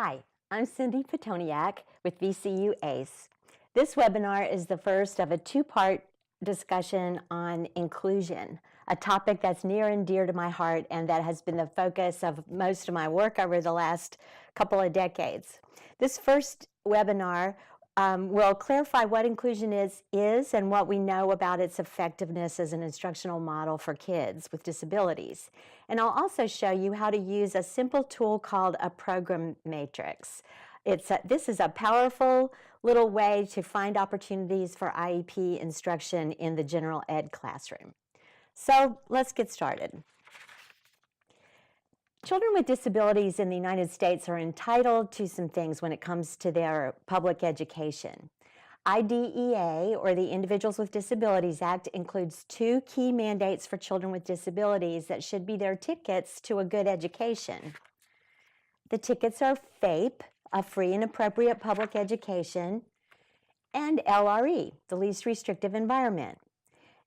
Hi, I'm Cynthia Pitonyak with VCU-ACE. This webinar is the first of a two-part discussion on inclusion, a topic that's near and dear to my heart and that has been the focus of most of my work over the last couple of decades. This first webinar will clarify what inclusion is and what we know about its effectiveness as an instructional model for kids with disabilities. And I'll also show you how to use a simple tool called a program matrix. This is a powerful little way to find opportunities for IEP instruction in the general ed classroom. So let's get started. Children with disabilities in the United States are entitled to some things when it comes to their public education. IDEA, or the Individuals with Disabilities Act, includes two key mandates for children with disabilities that should be their tickets to a good education. The tickets are FAPE, a free and appropriate public education, and LRE, the least restrictive environment.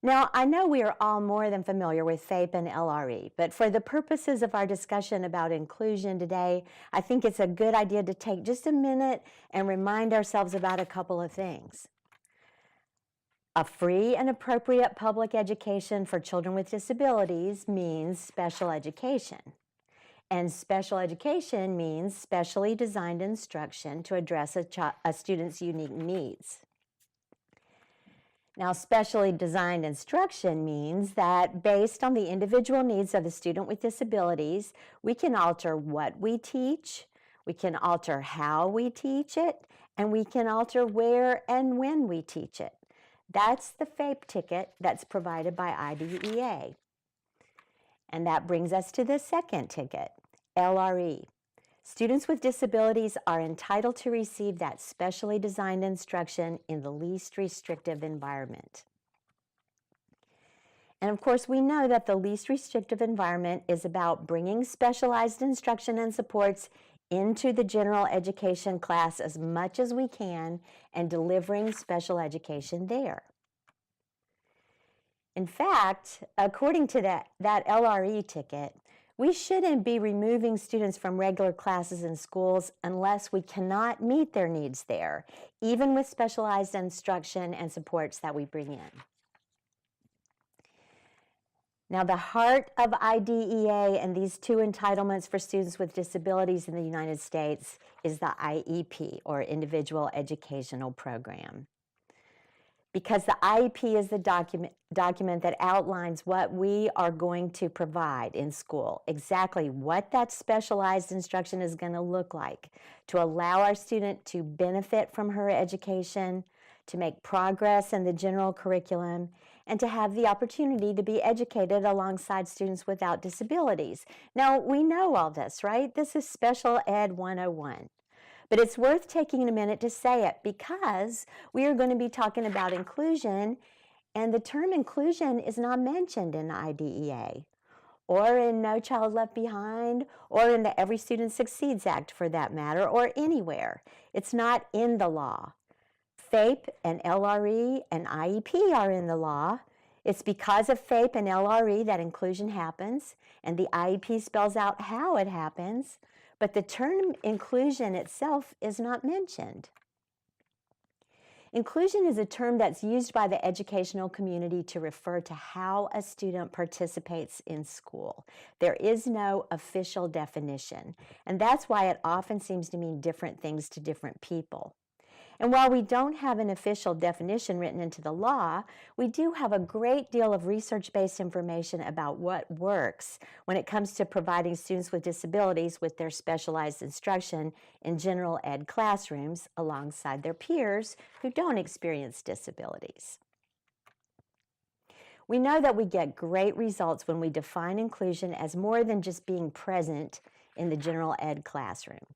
Now, I know we are all more than familiar with FAPE and LRE, but for the purposes of our discussion about inclusion today, I think it's a good idea to take just a minute and remind ourselves about a couple of things. A free and appropriate public education for children with disabilities means special education. And special education means specially designed instruction to address a student's unique needs. Now, specially designed instruction means that based on the individual needs of the student with disabilities, we can alter what we teach, we can alter how we teach it, and we can alter where and when we teach it. That's the FAPE ticket that's provided by IDEA. And that brings us to the second ticket, LRE. Students with disabilities are entitled to receive that specially designed instruction in the least restrictive environment. And of course, we know that the least restrictive environment is about bringing specialized instruction and supports into the general education class as much as we can and delivering special education there. In fact, according to that LRE ticket, we shouldn't be removing students from regular classes in schools unless we cannot meet their needs there, even with specialized instruction and supports that we bring in. Now, the heart of IDEA and these two entitlements for students with disabilities in the United States is the IEP, or Individual Educational Program. Because the IEP is the document that outlines what we are going to provide in school, exactly what that specialized instruction is going to look like to allow our student to benefit from her education, to make progress in the general curriculum, and to have the opportunity to be educated alongside students without disabilities. Now, we know all this, right? This is Special Ed 101. But it's worth taking a minute to say it because we are going to be talking about inclusion, and the term inclusion is not mentioned in the IDEA or in No Child Left Behind or in the Every Student Succeeds Act for that matter, or anywhere. It's not in the law. FAPE and LRE and IEP are in the law. It's because of FAPE and LRE that inclusion happens, and the IEP spells out how it happens. But the term inclusion itself is not mentioned. Inclusion is a term that's used by the educational community to refer to how a student participates in school. There is no official definition, and that's why it often seems to mean different things to different people. And while we don't have an official definition written into the law, we do have a great deal of research-based information about what works when it comes to providing students with disabilities with their specialized instruction in general ed classrooms alongside their peers who don't experience disabilities. We know that we get great results when we define inclusion as more than just being present in the general ed classroom.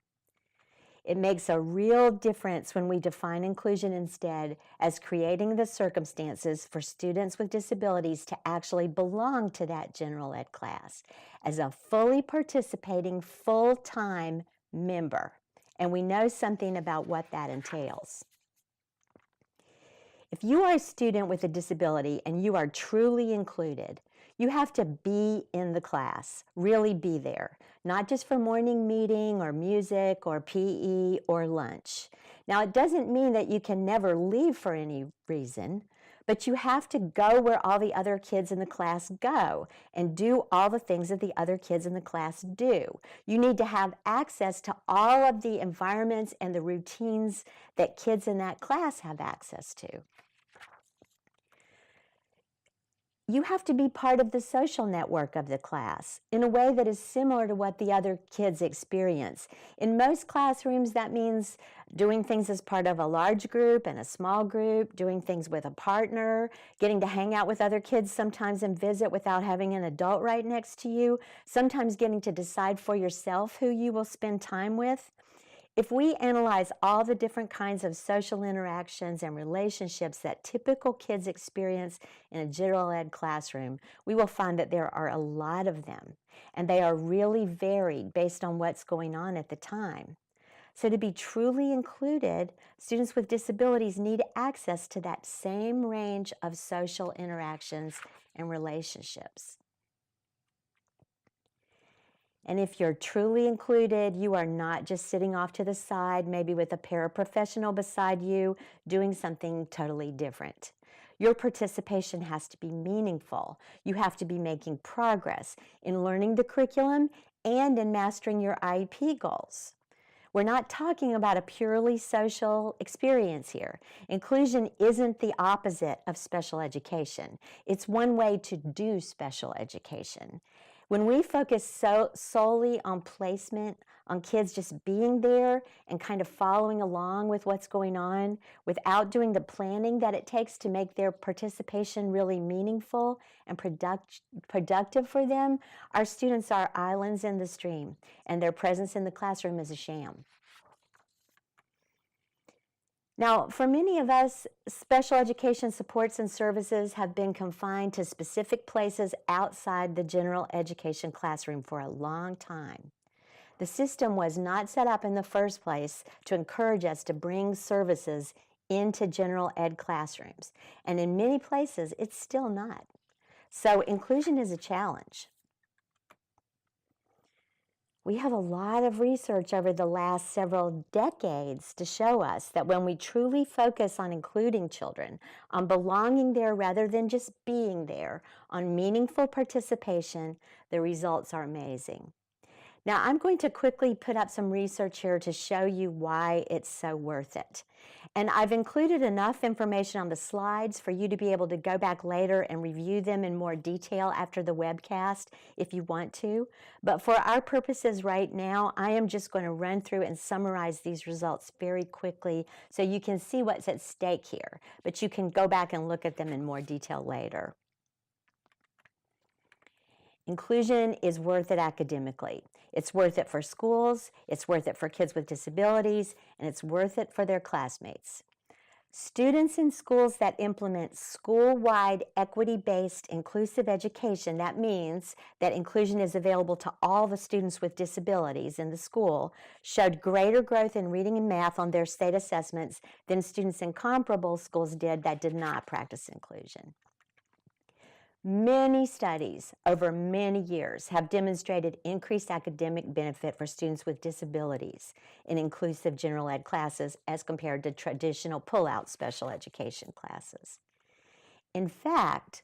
It makes a real difference when we define inclusion instead as creating the circumstances for students with disabilities to actually belong to that general ed class as a fully participating, full-time member. And we know something about what that entails. If you are a student with a disability and you are truly included, you have to be in the class, really be there. not just for morning meeting or music or PE or lunch. Now, it doesn't mean that you can never leave for any reason, but you have to go where all the other kids in the class go and do all the things that the other kids in the class do. You need to have access to all of the environments and the routines that kids in that class have access to. You have to be part of the social network of the class in a way that is similar to what the other kids experience. In most classrooms, that means doing things as part of a large group and a small group, doing things with a partner, getting to hang out with other kids sometimes and visit without having an adult right next to you, sometimes getting to decide for yourself who you will spend time with. If we analyze all the different kinds of social interactions and relationships that typical kids experience in a general ed classroom, we will find that there are a lot of them, and they are really varied based on what's going on at the time. So to be truly included, students with disabilities need access to that same range of social interactions and relationships. And if you're truly included, you are not just sitting off to the side, maybe with a paraprofessional beside you, doing something totally different. Your participation has to be meaningful. You have to be making progress in learning the curriculum and in mastering your IEP goals. We're not talking about a purely social experience here. Inclusion isn't the opposite of special education. It's one way to do special education. When we focus solely on placement, on kids just being there and kind of following along with what's going on without doing the planning that it takes to make their participation really meaningful and productive for them, our students are islands in the stream, and their presence in the classroom is a sham. Now, for many of us, special education supports and services have been confined to specific places outside the general education classroom for a long time. The system was not set up in the first place to encourage us to bring services into general ed classrooms, and in many places, it's still not. So inclusion is a challenge. We have a lot of research over the last several decades to show us that when we truly focus on including children, on belonging there rather than just being there, on meaningful participation, the results are amazing. Now, I'm going to quickly put up some research here to show you why it's so worth it. And I've included enough information on the slides for you to be able to go back later and review them in more detail after the webcast if you want to. But for our purposes right now, I am just going to run through and summarize these results very quickly so you can see what's at stake here. But you can go back and look at them in more detail later. Inclusion is worth it academically. It's worth it for schools, it's worth it for kids with disabilities, and it's worth it for their classmates. Students in schools that implement school-wide equity-based inclusive education, that means that inclusion is available to all the students with disabilities in the school, showed greater growth in reading and math on their state assessments than students in comparable schools did that did not practice inclusion. Many studies over many years have demonstrated increased academic benefit for students with disabilities in inclusive general ed classes as compared to traditional pull-out special education classes. In fact,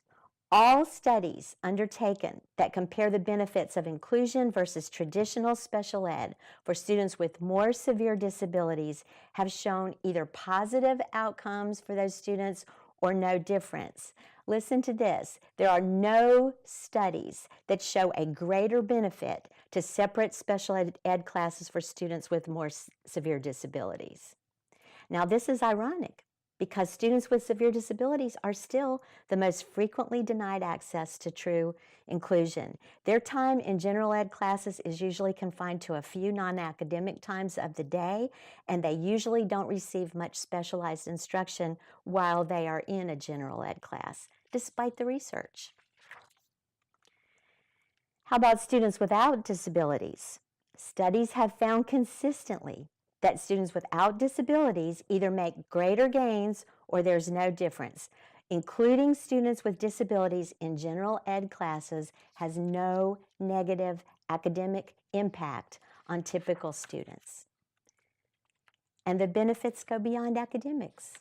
all studies undertaken that compare the benefits of inclusion versus traditional special ed for students with more severe disabilities have shown either positive outcomes for those students or no difference. Listen to this. There are no studies that show a greater benefit to separate special ed classes for students with more severe disabilities. Now, this is ironic because students with severe disabilities are still the most frequently denied access to true inclusion. Their time in general ed classes is usually confined to a few non-academic times of the day, and they usually don't receive much specialized instruction while they are in a general ed class, despite the research. How about students without disabilities? Studies have found consistently that students without disabilities either make greater gains or there's no difference. Including students with disabilities in general ed classes has no negative academic impact on typical students. And the benefits go beyond academics.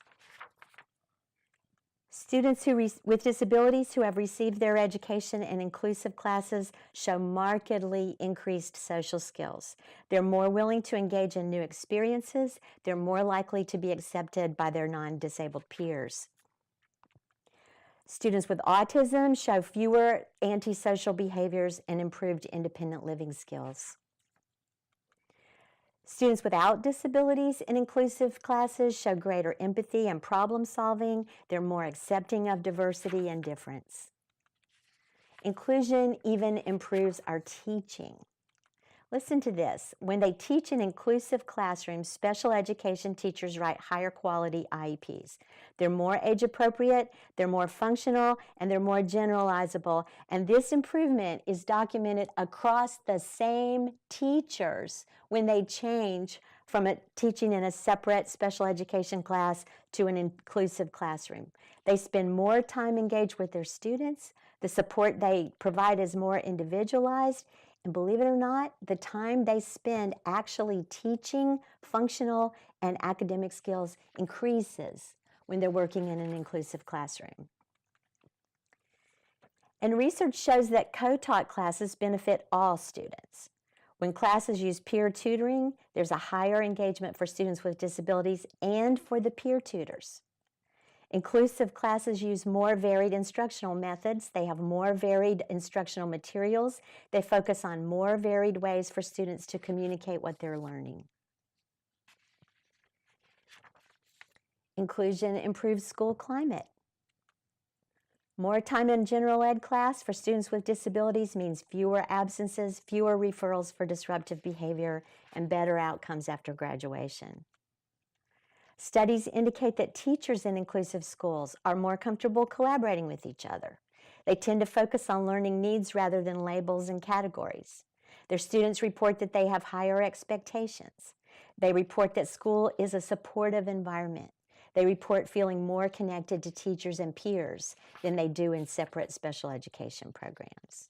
Students with disabilities who have received their education in inclusive classes show markedly increased social skills. They're more willing to engage in new experiences. They're more likely to be accepted by their non-disabled peers. Students with autism show fewer antisocial behaviors and improved independent living skills. Students without disabilities in inclusive classes show greater empathy and problem solving. They're more accepting of diversity and difference. Inclusion even improves our teaching. Listen to this. When they teach in inclusive classrooms, special education teachers write higher quality IEPs. They're more age appropriate, they're more functional, and they're more generalizable. And this improvement is documented across the same teachers when they change from teaching in a separate special education class to an inclusive classroom. They spend more time engaged with their students. The support they provide is more individualized. And believe it or not, the time they spend actually teaching functional and academic skills increases when they're working in an inclusive classroom. And research shows that co-taught classes benefit all students. When classes use peer tutoring, there's a higher engagement for students with disabilities and for the peer tutors. Inclusive classes use more varied instructional methods. They have more varied instructional materials. They focus on more varied ways for students to communicate what they're learning. Inclusion improves school climate. More time in general ed class for students with disabilities means fewer absences, fewer referrals for disruptive behavior, and better outcomes after graduation. Studies indicate that teachers in inclusive schools are more comfortable collaborating with each other. They tend to focus on learning needs rather than labels and categories. Their students report that they have higher expectations. They report that school is a supportive environment. They report feeling more connected to teachers and peers than they do in separate special education programs.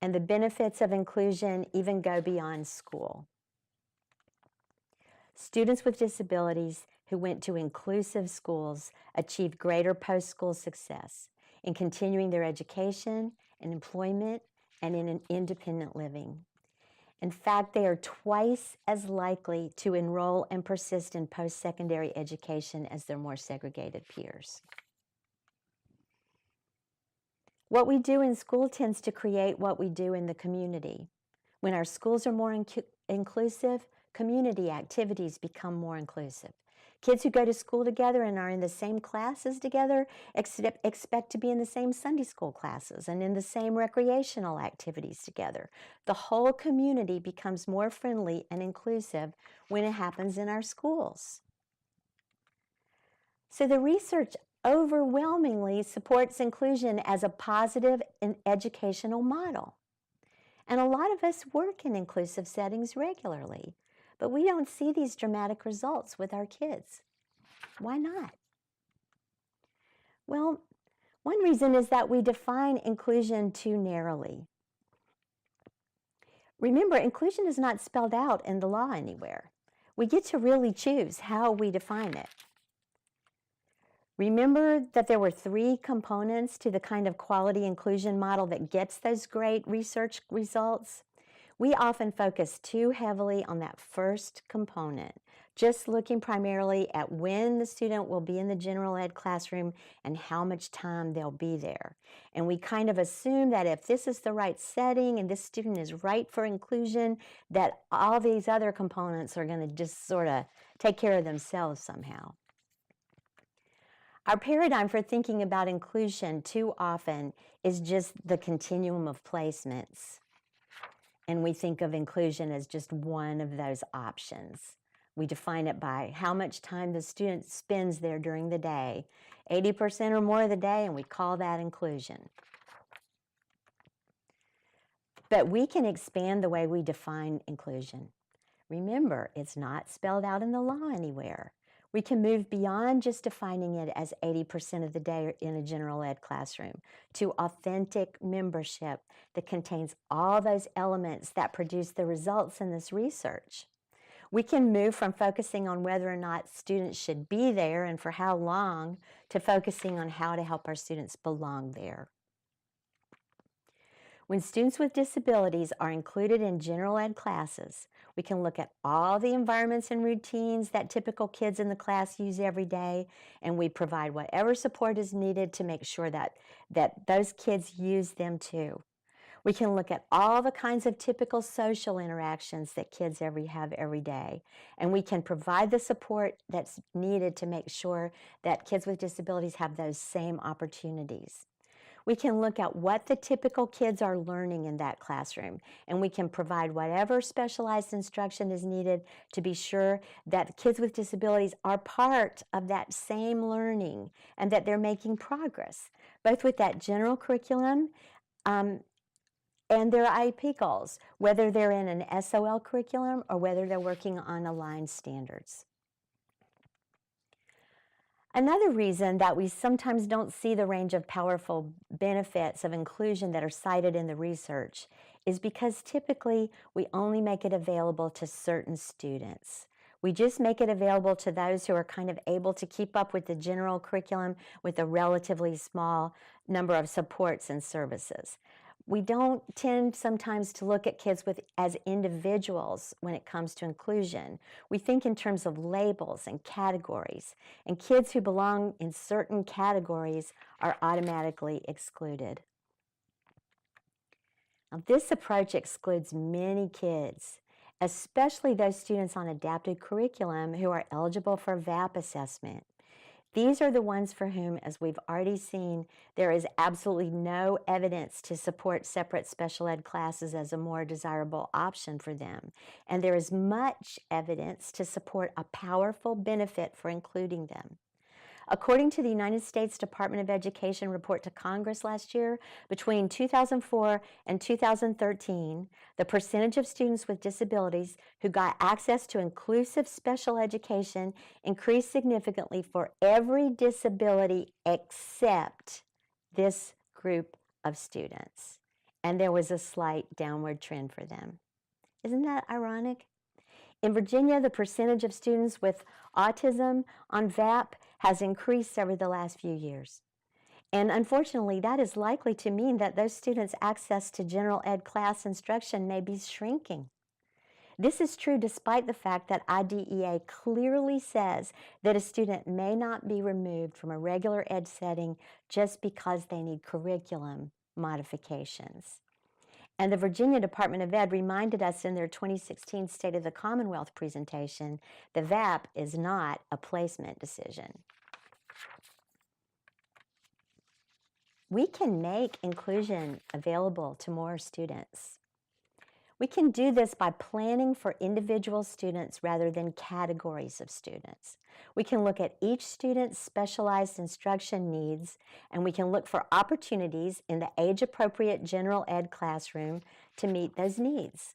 And the benefits of inclusion even go beyond school. Students with disabilities who went to inclusive schools achieved greater post-school success in continuing their education, in employment, and in an independent living. In fact, they are twice as likely to enroll and persist in post-secondary education as their more segregated peers. What we do in school tends to create what we do in the community. When our schools are more inclusive, community activities become more inclusive. Kids who go to school together and are in the same classes together expect to be in the same Sunday school classes and in the same recreational activities together. The whole community becomes more friendly and inclusive when it happens in our schools. So the research overwhelmingly supports inclusion as a positive and educational model. And a lot of us work in inclusive settings regularly. But we don't see these dramatic results with our kids. Why not? Well, one reason is that we define inclusion too narrowly. Remember, inclusion is not spelled out in the law anywhere. We get to really choose how we define it. Remember that there were 3 components to the kind of quality inclusion model that gets those great research results? We often focus too heavily on that first component, just looking primarily at when the student will be in the general ed classroom and how much time they'll be there. And we kind of assume that if this is the right setting and this student is right for inclusion, that all these other components are going to just sort of take care of themselves somehow. Our paradigm for thinking about inclusion too often is just the continuum of placements. And we think of inclusion as just one of those options. We define it by how much time the student spends there during the day, 80% or more of the day, and we call that inclusion. But we can expand the way we define inclusion. Remember, it's not spelled out in the law anywhere. We can move beyond just defining it as 80% of the day in a general ed classroom to authentic membership that contains all those elements that produce the results in this research. We can move from focusing on whether or not students should be there and for how long to focusing on how to help our students belong there. When students with disabilities are included in general ed classes, we can look at all the environments and routines that typical kids in the class use every day, and we provide whatever support is needed to make sure that those kids use them too. We can look at all the kinds of typical social interactions that kids have every day, and we can provide the support that's needed to make sure that kids with disabilities have those same opportunities. We can look at what the typical kids are learning in that classroom, and we can provide whatever specialized instruction is needed to be sure that kids with disabilities are part of that same learning and that they're making progress, both with that general curriculum and their IEP goals, whether they're in an SOL curriculum or whether they're working on aligned standards. Another reason that we sometimes don't see the range of powerful benefits of inclusion that are cited in the research is because typically we only make it available to certain students. We just make it available to those who are kind of able to keep up with the general curriculum with a relatively small number of supports and services. We don't tend sometimes to look at kids as individuals when it comes to inclusion. We think in terms of labels and categories, and kids who belong in certain categories are automatically excluded. Now, this approach excludes many kids, especially those students on adapted curriculum who are eligible for VAP assessment. These are the ones for whom, as we've already seen, there is absolutely no evidence to support separate special ed classes as a more desirable option for them. And there is much evidence to support a powerful benefit for including them. According to the United States Department of Education report to Congress last year, between 2004 and 2013, the percentage of students with disabilities who got access to inclusive special education increased significantly for every disability except this group of students. And there was a slight downward trend for them. Isn't that ironic? In Virginia, the percentage of students with autism on VAP has increased over the last few years. And unfortunately, that is likely to mean that those students' access to general ed class instruction may be shrinking. This is true despite the fact that IDEA clearly says that a student may not be removed from a regular ed setting just because they need curriculum modifications. And the Virginia Department of Ed reminded us in their 2016 State of the Commonwealth presentation, the VAP is not a placement decision. We can make inclusion available to more students. We can do this by planning for individual students rather than categories of students. We can look at each student's specialized instruction needs, and we can look for opportunities in the age-appropriate general ed classroom to meet those needs.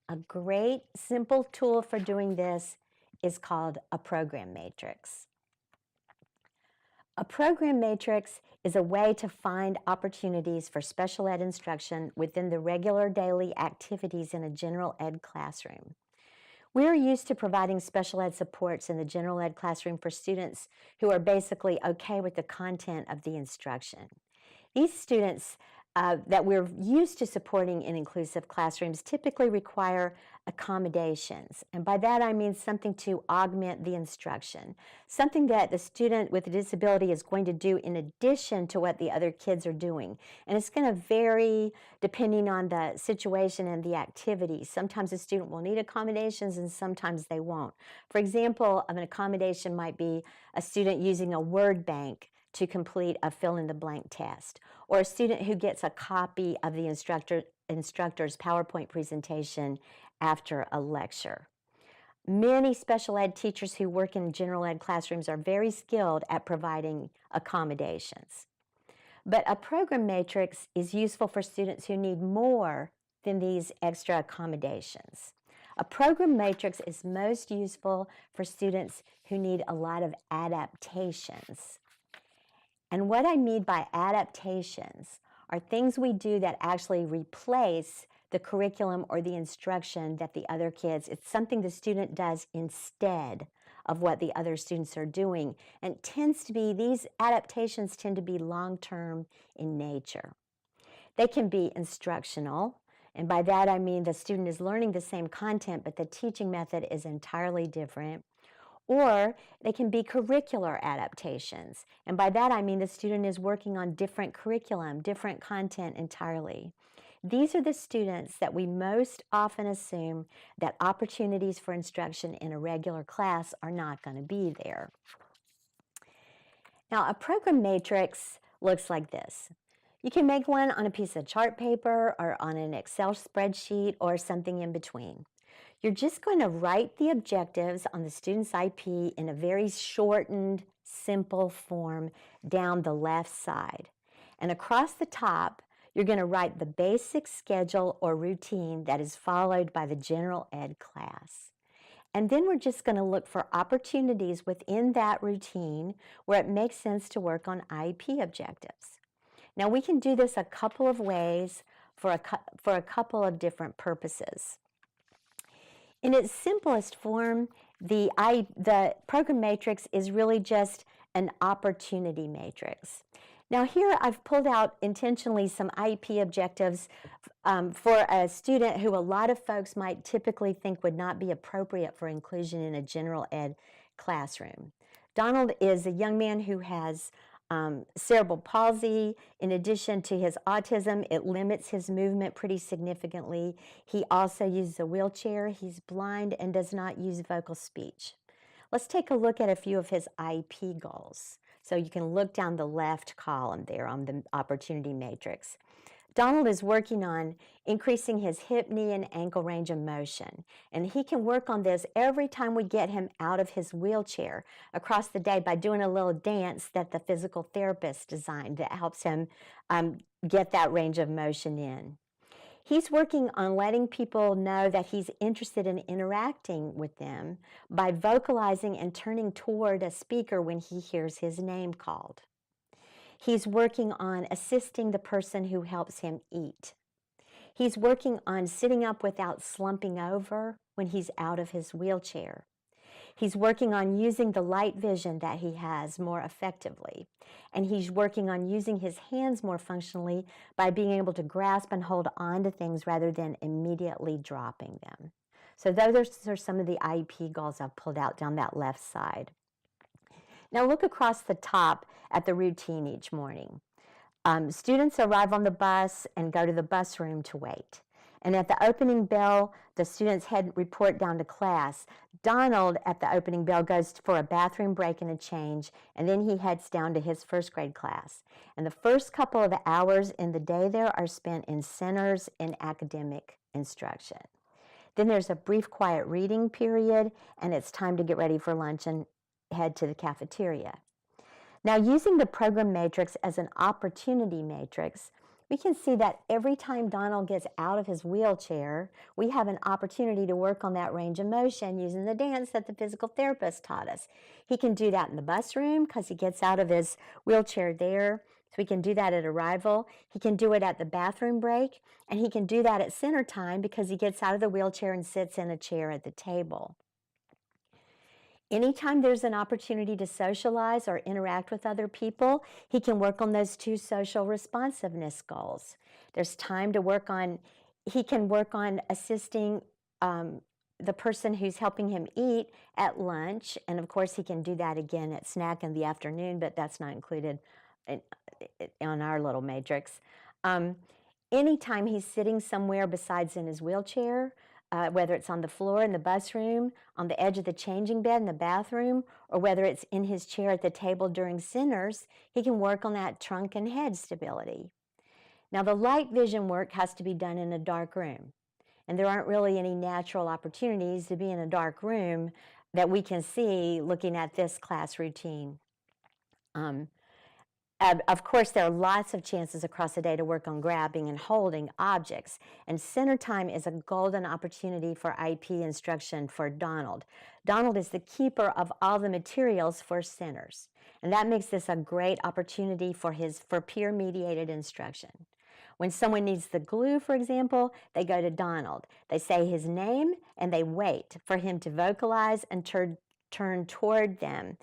A great, simple tool for doing this is called a program matrix. A program matrix is a way to find opportunities for special ed instruction within the regular daily activities in a general ed classroom. We're used to providing special ed supports in the general ed classroom for students who are basically okay with the content of the instruction. These students that we're used to supporting in inclusive classrooms typically require accommodations. And by that I mean something to augment the instruction, something that the student with a disability is going to do in addition to what the other kids are doing. And it's going to vary depending on the situation and the activity. Sometimes a student will need accommodations and sometimes they won't. For example, an accommodation might be a student using a word bank to complete a fill-in-the-blank test, or a student who gets a copy of the instructor's PowerPoint presentation after a lecture. Many special ed teachers who work in general ed classrooms are very skilled at providing accommodations. But a program matrix is useful for students who need more than these extra accommodations. A program matrix is most useful for students who need a lot of adaptations. And what I mean by adaptations are things we do that actually replace the curriculum or the instruction that the other kids, it's something the student does instead of what the other students are doing. And it tends to be, these adaptations tend to be long-term in nature. They can be instructional, and by that I mean the student is learning the same content, but the teaching method is entirely different. Or they can be curricular adaptations, and by that I mean the student is working on different curriculum, different content entirely. These are the students that we most often assume that opportunities for instruction in a regular class are not going to be there. Now, a program matrix looks like this. You can make one on a piece of chart paper or on an Excel spreadsheet or something in between. You're just going to write the objectives on the student's IP in a very shortened, simple form down the left side. And across the top, you're going to write the basic schedule or routine that is followed by the general ed class. And then we're just going to look for opportunities within that routine where it makes sense to work on IEP objectives. Now, we can do this a couple of ways for a couple of different purposes. In its simplest form, the program matrix is really just an opportunity matrix. Now here I've pulled out intentionally some IEP objectives for a student who a lot of folks might typically think would not be appropriate for inclusion in a general ed classroom. Donald is a young man who has cerebral palsy. In addition to his autism, it limits his movement pretty significantly. He also uses a wheelchair. He's blind and does not use vocal speech. Let's take a look at a few of his IEP goals. So you can look down the left column there on the opportunity matrix. Donald is working on increasing his hip, knee, and ankle range of motion. And he can work on this every time we get him out of his wheelchair across the day by doing a little dance that the physical therapist designed that helps him get that range of motion in. He's working on letting people know that he's interested in interacting with them by vocalizing and turning toward a speaker when he hears his name called. He's working on assisting the person who helps him eat. He's working on sitting up without slumping over when he's out of his wheelchair. He's working on using the light vision that he has more effectively. And he's working on using his hands more functionally by being able to grasp and hold on to things rather than immediately dropping them. So those are some of the IEP goals I've pulled out down that left side. Now look across the top at the routine each morning. Students arrive on the bus and go to the bus room to wait. And at the opening bell, the students report down to class. Donald, at the opening bell, goes for a bathroom break and a change, and then he heads down to his first grade class. And the first couple of hours in the day there are spent in centers in academic instruction. Then there's a brief quiet reading period, and it's time to get ready for lunch and head to the cafeteria. Now, using the program matrix as an opportunity matrix, we can see that every time Donald gets out of his wheelchair, we have an opportunity to work on that range of motion using the dance that the physical therapist taught us. He can do that in the bus room because he gets out of his wheelchair there. So he can do that at arrival. He can do it at the bathroom break, and he can do that at center time because he gets out of the wheelchair and sits in a chair at the table. Anytime there's an opportunity to socialize or interact with other people, he can work on those two social responsiveness goals. There's time to work on, he can work on assisting the person who's helping him eat at lunch, and of course he can do that again at snack in the afternoon, but that's not included on our little matrix. Anytime he's sitting somewhere besides in his wheelchair, whether it's on the floor in the bus room, on the edge of the changing bed in the bathroom, or whether it's in his chair at the table during centers, he can work on that trunk and head stability. Now, the light vision work has to be done in a dark room, and there aren't really any natural opportunities to be in a dark room that we can see looking at this class routine. Of course, there are lots of chances across the day to work on grabbing and holding objects, and center time is a golden opportunity for IEP instruction for Donald. Donald is the keeper of all the materials for centers, and that makes this a great opportunity for peer-mediated instruction. When someone needs the glue, for example, they go to Donald. They say his name, and they wait for him to vocalize and turn toward them,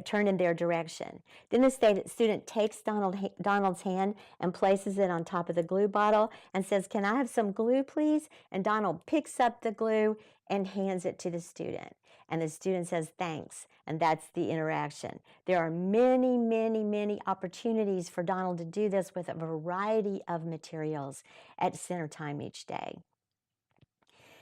turn in their direction. Then the student takes Donald's hand and places it on top of the glue bottle and says, "Can I have some glue, please?" And Donald picks up the glue and hands it to the student. And the student says, "Thanks," and that's the interaction. There are many, many, many opportunities for Donald to do this with a variety of materials at center time each day.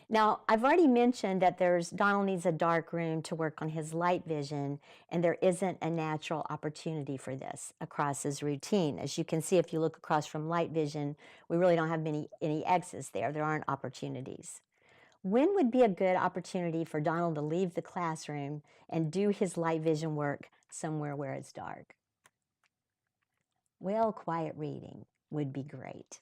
Now, I've already mentioned that Donald needs a dark room to work on his light vision, and there isn't a natural opportunity for this across his routine. As you can see, if you look across from light vision, we really don't have any X's there. There aren't opportunities. When would be a good opportunity for Donald to leave the classroom and do his light vision work somewhere where it's dark? Well, quiet reading would be great.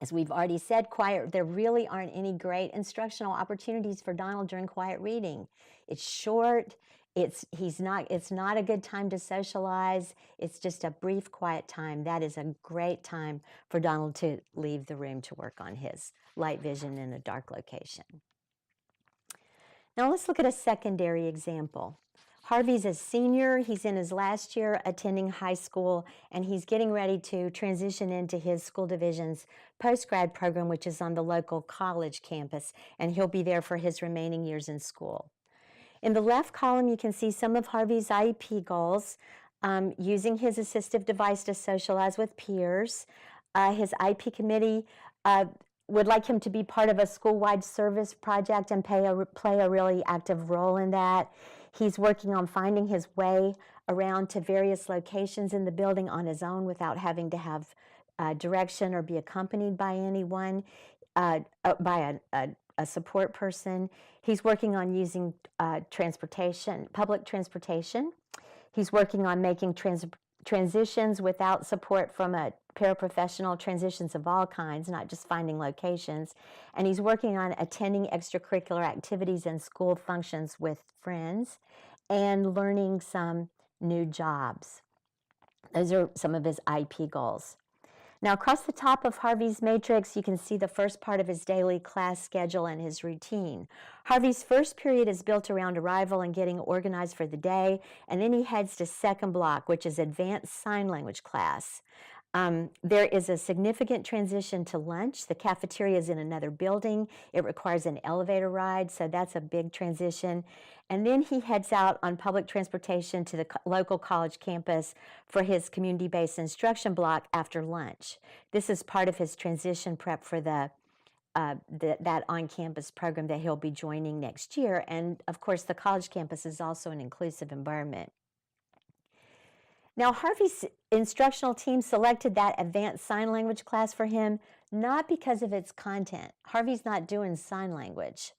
As we've already said, there really aren't any great instructional opportunities for Donald during quiet reading. It's short, it's not a good time to socialize, it's just a brief quiet time. That is a great time for Donald to leave the room to work on his light vision in a dark location. Now let's look at a secondary example. Harvey's a senior, he's in his last year attending high school, and he's getting ready to transition into his school division's post-grad program, which is on the local college campus, and he'll be there for his remaining years in school. In the left column, you can see some of Harvey's IEP goals, using his assistive device to socialize with peers. His IEP committee would like him to be part of a school-wide service project and play a really active role in that. He's working on finding his way around to various locations in the building on his own without having to have direction or be accompanied by anyone, by a support person. He's working on using public transportation. He's working on making transitions without support from a paraprofessional, transitions of all kinds, not just finding locations. And he's working on attending extracurricular activities and school functions with friends and learning some new jobs. Those are some of his IEP goals. Now, across the top of Harvey's matrix, you can see the first part of his daily class schedule and his routine. Harvey's first period is built around arrival and getting organized for the day, and then he heads to second block, which is advanced sign language class. There is a significant transition to lunch. The cafeteria is in another building. It requires an elevator ride, so that's a big transition. And then he heads out on public transportation to the local college campus for his community-based instruction block after lunch. This is part of his transition prep for that on-campus program that he'll be joining next year. And of course, the college campus is also an inclusive environment. Now, Harvey's instructional team selected that advanced sign language class for him, not because of its content. Harvey's not doing sign language,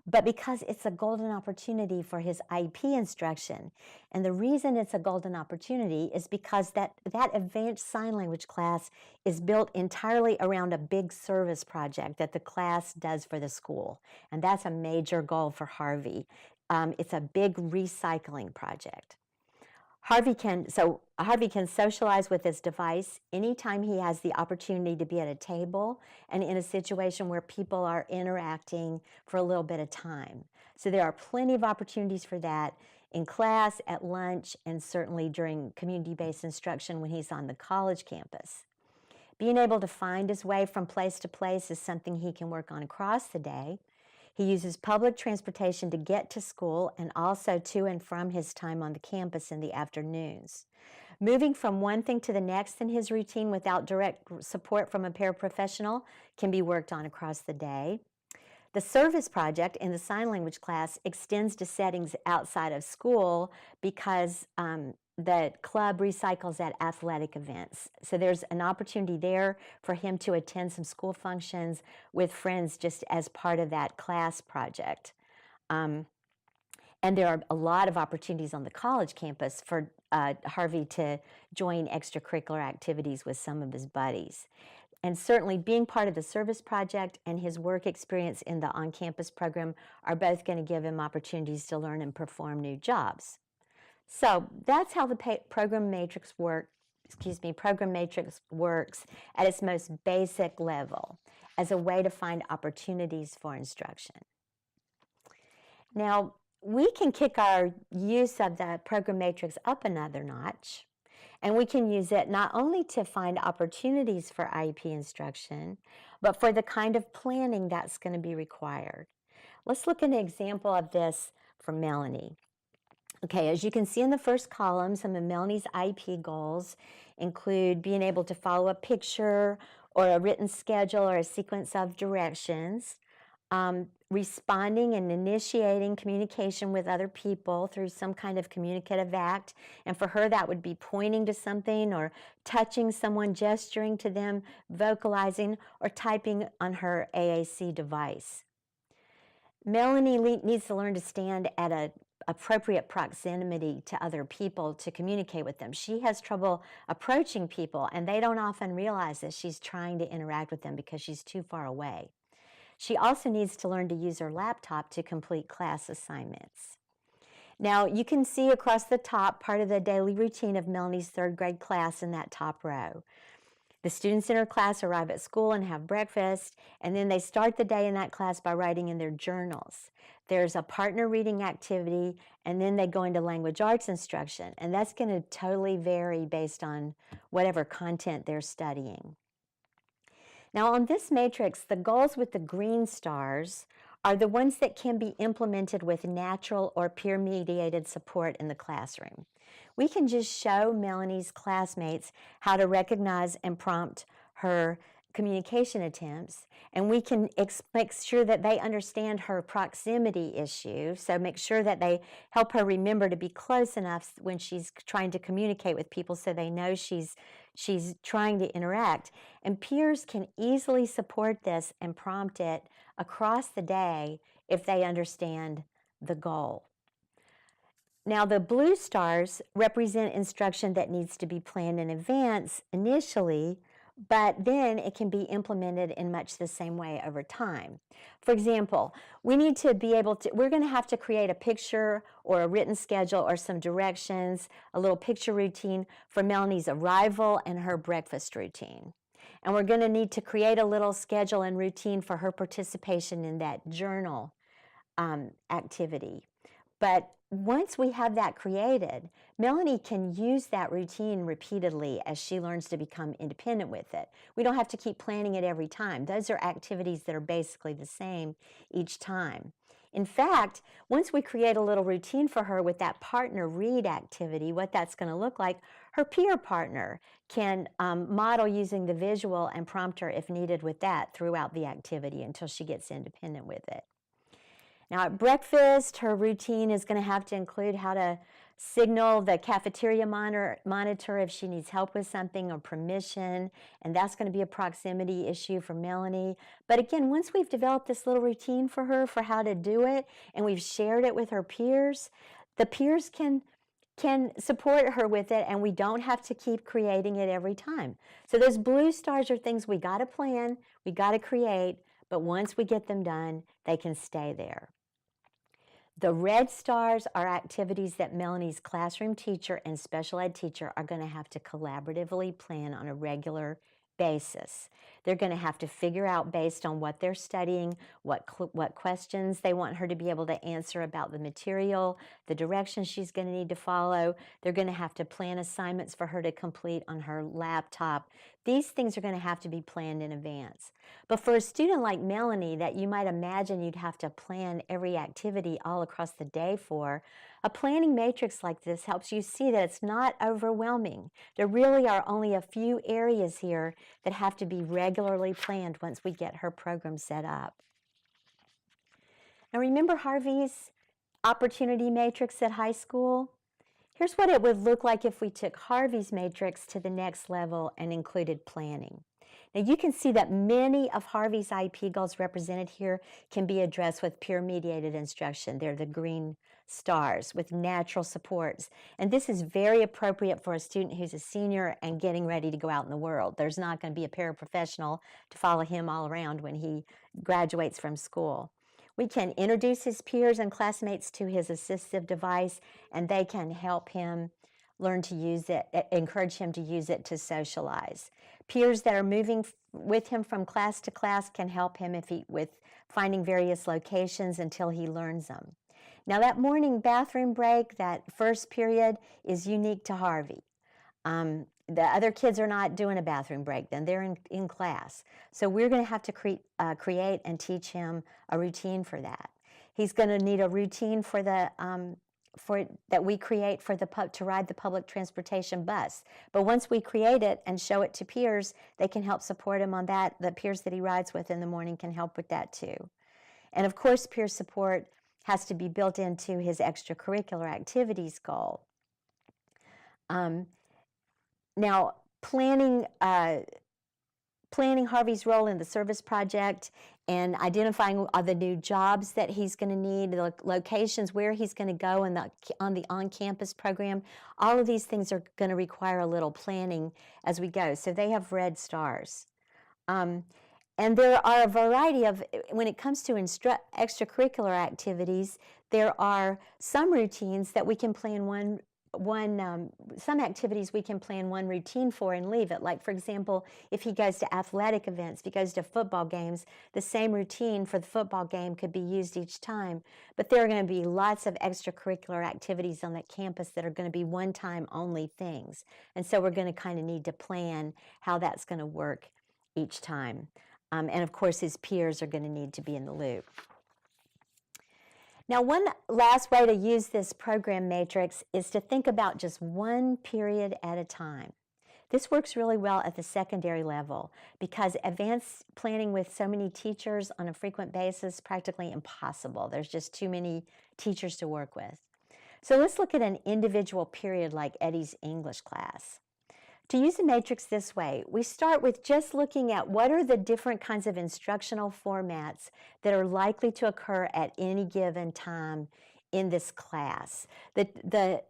but because it's a golden opportunity for his IEP instruction. And the reason it's a golden opportunity is because that advanced sign language class is built entirely around a big service project that the class does for the school. And that's a major goal for Harvey. It's a big recycling project. Harvey can socialize with his device anytime he has the opportunity to be at a table and in a situation where people are interacting for a little bit of time. So there are plenty of opportunities for that in class, at lunch, and certainly during community-based instruction when he's on the college campus. Being able to find his way from place to place is something he can work on across the day. He uses public transportation to get to school and also to and from his time on the campus in the afternoons. Moving from one thing to the next in his routine without direct support from a paraprofessional can be worked on across the day. The service project in the sign language class extends to settings outside of school because the club recycles at athletic events. So there's an opportunity there for him to attend some school functions with friends just as part of that class project. And there are a lot of opportunities on the college campus for Harvey to join extracurricular activities with some of his buddies. And certainly being part of the service project and his work experience in the on-campus program are both going to give him opportunities to learn and perform new jobs. So that's how the program matrix works at its most basic level as a way to find opportunities for instruction. Now, we can kick our use of the program matrix up another notch, and we can use it not only to find opportunities for IEP instruction, but for the kind of planning that's going to be required. Let's look at an example of this from Melanie. Okay, as you can see in the first column, some of Melanie's IEP goals include being able to follow a picture or a written schedule or a sequence of directions, responding and initiating communication with other people through some kind of communicative act. And for her, that would be pointing to something or touching someone, gesturing to them, vocalizing, or typing on her AAC device. Melanie needs to learn to stand at an appropriate proximity to other people to communicate with them. She has trouble approaching people, and they don't often realize that she's trying to interact with them because she's too far away. She also needs to learn to use her laptop to complete class assignments. Now, you can see across the top part of the daily routine of Melanie's third grade class in that top row. The students in her class arrive at school and have breakfast, and then they start the day in that class by writing in their journals. There's a partner reading activity, and then they go into language arts instruction, and that's going to totally vary based on whatever content they're studying. Now on this matrix, the goals with the green stars are the ones that can be implemented with natural or peer-mediated support in the classroom. We can just show Melanie's classmates how to recognize and prompt her communication attempts, and we can make sure that they understand her proximity issue, so make sure that they help her remember to be close enough when she's trying to communicate with people so they know she's trying to interact. And peers can easily support this and prompt it across the day if they understand the goal. Now, the blue stars represent instruction that needs to be planned in advance initially, but then it can be implemented in much the same way over time. For example, we're going to have to create a picture or a written schedule or some directions, a little picture routine for Melanie's arrival and her breakfast routine. And we're going to need to create a little schedule and routine for her participation in that journal activity. But once we have that created, Melanie can use that routine repeatedly as she learns to become independent with it. We don't have to keep planning it every time. Those are activities that are basically the same each time. In fact, once we create a little routine for her with that partner read activity, what that's going to look like, her peer partner can model using the visual and prompt her if needed with that throughout the activity until she gets independent with it. Now at breakfast, her routine is going to have to include how to signal the cafeteria monitor if she needs help with something or permission, and that's going to be a proximity issue for Melanie. But again, once we've developed this little routine for her for how to do it, and we've shared it with her peers, the peers can support her with it, and we don't have to keep creating it every time. So those blue stars are things we got to plan, we got to create, but once we get them done, they can stay there. The red stars are activities that Melanie's classroom teacher and special ed teacher are going to have to collaboratively plan on a regular basis. They're going to have to figure out based on what they're studying, what questions they want her to be able to answer about the material, the directions she's going to need to follow. They're going to have to plan assignments for her to complete on her laptop. These things are going to have to be planned in advance. But for a student like Melanie that you might imagine you'd have to plan every activity all across the day for, a planning matrix like this helps you see that it's not overwhelming. There really are only a few areas here that have to be regularly planned once we get her program set up. Now remember Harvey's opportunity matrix at high school? Here's what it would look like if we took Harvey's matrix to the next level and included planning. Now you can see that many of Harvey's IEP goals represented here can be addressed with peer-mediated instruction. They're the green stars with natural supports. And this is very appropriate for a student who's a senior and getting ready to go out in the world. There's not going to be a paraprofessional to follow him all around when he graduates from school. We can introduce his peers and classmates to his assistive device, and they can help him learn to use it, encourage him to use it to socialize. Peers that are moving with him from class to class can help him with finding various locations until he learns them. Now that morning bathroom break, that first period, is unique to Harvey. The other kids are not doing a bathroom break, then they're in class. So we're going to have to create and teach him a routine for that. He's going to need a routine for the that we create for to ride the public transportation bus. But once we create it and show it to peers, they can help support him on that. The peers that he rides with in the morning can help with that too. And of course, peer support has to be built into his extracurricular activities goal. Now, planning Harvey's role in the service project and identifying the new jobs that he's going to need, the locations where he's going to go on the on-campus program, all of these things are going to require a little planning as we go. So they have red stars. And there are a variety of, when it comes to extracurricular activities, there are some routines that we can plan some activities we can plan one routine for and leave it. Like, for example, if he goes to athletic events, if he goes to football games, the same routine for the football game could be used each time. But there are going to be lots of extracurricular activities on that campus that are going to be one-time only things. And so we're going to kind of need to plan how that's going to work each time. And of course, his peers are going to need to be in the loop. Now, one last way to use this program matrix is to think about just one period at a time. This works really well at the secondary level because advanced planning with so many teachers on a frequent basis is practically impossible. There's just too many teachers to work with. So let's look at an individual period like Eddie's English class. To use a matrix this way, we start with just looking at what are the different kinds of instructional formats that are likely to occur at any given time in this class. The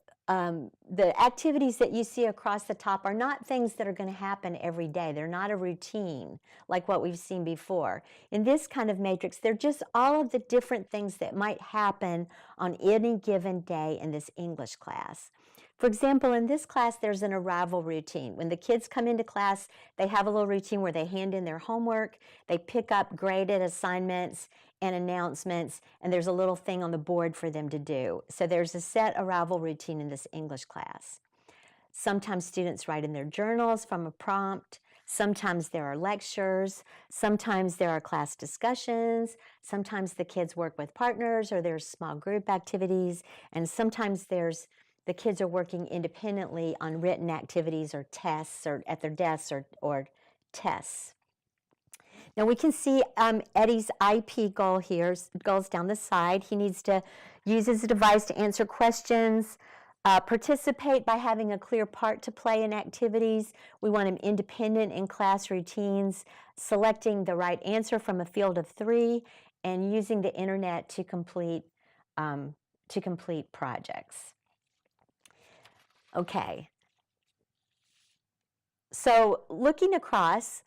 activities that you see across the top are not things that are going to happen every day. They're not a routine like what we've seen before. In this kind of matrix, they're just all of the different things that might happen on any given day in this English class. For example, in this class, there's an arrival routine. When the kids come into class, they have a little routine where they hand in their homework, they pick up graded assignments and announcements, and there's a little thing on the board for them to do. So there's a set arrival routine in this English class. Sometimes students write in their journals from a prompt. Sometimes there are lectures. Sometimes there are class discussions. Sometimes the kids work with partners or there's small group activities. And sometimes the kids are working independently on written activities or tests or at their desks or tests. Now we can see Eddie's IP goal here, goes down the side. He needs to use his device to answer questions, participate by having a clear part to play in activities. We want him independent in class routines, selecting the right answer from a field of 3, and using the internet to complete projects. Okay, so looking across,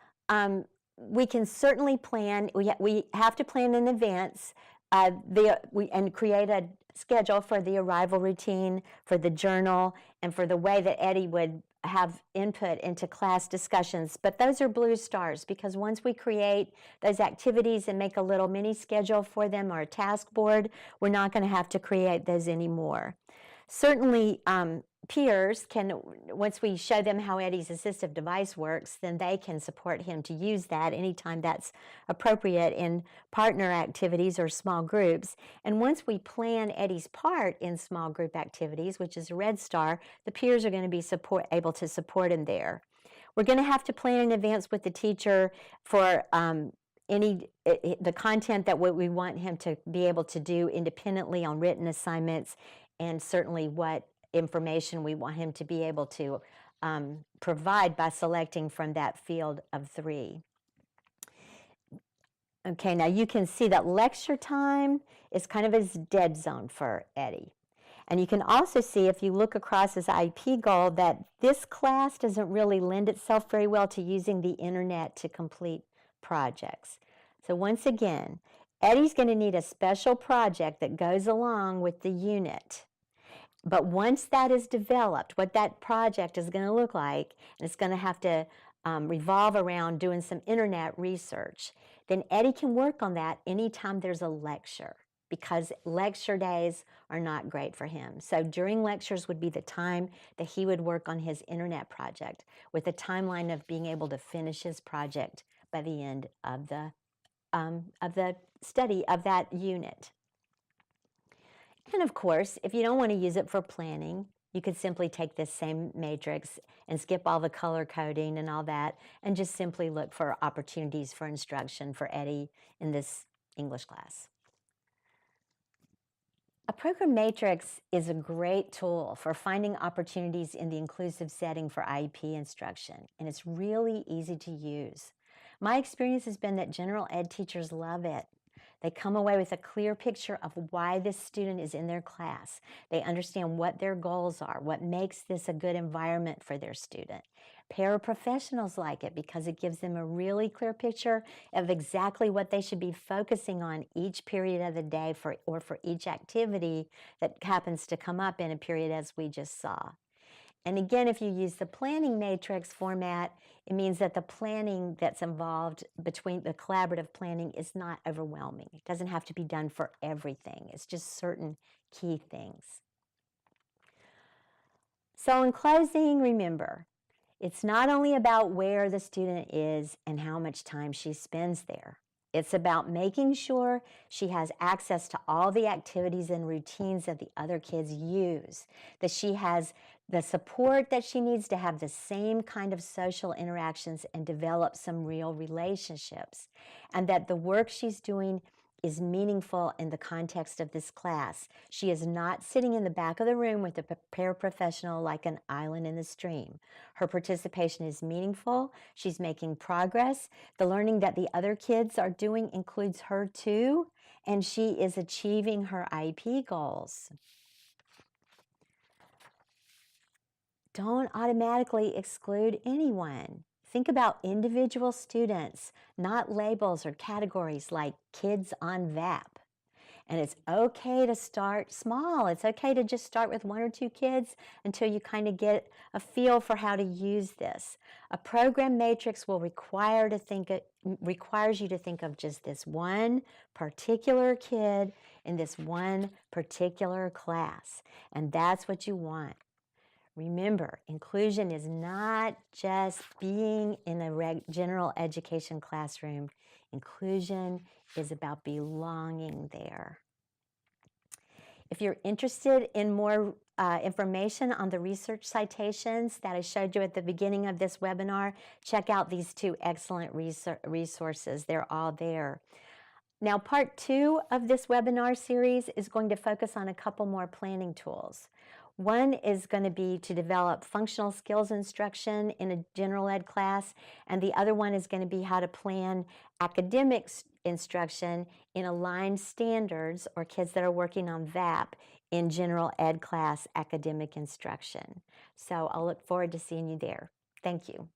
we can certainly plan. We have to plan in advance and create a schedule for the arrival routine, for the journal, and for the way that Eddie would have input into class discussions. But those are blue stars because once we create those activities and make a little mini schedule for them or a task board, we're not going to have to create those anymore. Certainly, peers can, once we show them how Eddie's assistive device works, then they can support him to use that anytime that's appropriate in partner activities or small groups. And once we plan Eddie's part in small group activities, which is a red star, the peers are going to be able to support him there. We're going to have to plan in advance with the teacher for the content that we want him to be able to do independently on written assignments, and certainly what information we want him to be able to provide by selecting from that field of 3. Okay, now you can see that lecture time is kind of his dead zone for Eddie. And you can also see, if you look across his IEP goal, that this class doesn't really lend itself very well to using the internet to complete projects. So once again, Eddie's going to need a special project that goes along with the unit. But once that is developed, what that project is going to look like, and it's going to have to revolve around doing some internet research, then Eddie can work on that anytime there's a lecture, because lecture days are not great for him. So during lectures would be the time that he would work on his internet project, with a timeline of being able to finish his project by the end of the study of that unit. And of course, if you don't want to use it for planning, you could simply take this same matrix and skip all the color coding and all that, and just simply look for opportunities for instruction for Eddie in this English class. A program matrix is a great tool for finding opportunities in the inclusive setting for IEP instruction, and it's really easy to use. My experience has been that general ed teachers love it. They come away with a clear picture of why this student is in their class. They understand what their goals are, what makes this a good environment for their student. Paraprofessionals like it because it gives them a really clear picture of exactly what they should be focusing on each period of the day or for each activity that happens to come up in a period, as we just saw. And again, if you use the planning matrix format, it means that the planning that's involved between the collaborative planning is not overwhelming. It doesn't have to be done for everything. It's just certain key things. So in closing, remember, it's not only about where the student is and how much time she spends there. It's about making sure she has access to all the activities and routines that the other kids use, that she has the support that she needs to have the same kind of social interactions and develop some real relationships, and that the work she's doing is meaningful in the context of this class. She is not sitting in the back of the room with a paraprofessional like an island in the stream. Her participation is meaningful. She's making progress. The learning that the other kids are doing includes her too, and she is achieving her IEP goals. Don't automatically exclude anyone. Think about individual students, not labels or categories like kids on VAP. And it's okay to start small. It's okay to just start with 1 or 2 kids until you kind of get a feel for how to use this. A program matrix will requires you to think of just this one particular kid in this one particular class. And that's what you want. Remember, inclusion is not just being in a general education classroom. Inclusion is about belonging there. If you're interested in more information on the research citations that I showed you at the beginning of this webinar, check out these 2 excellent resources. They're all there. Now, part 2 of this webinar series is going to focus on a couple more planning tools. One is going to be to develop functional skills instruction in a general ed class, and the other one is going to be how to plan academic instruction in aligned standards or kids that are working on VAP in general ed class academic instruction. So I'll look forward to seeing you there. Thank you.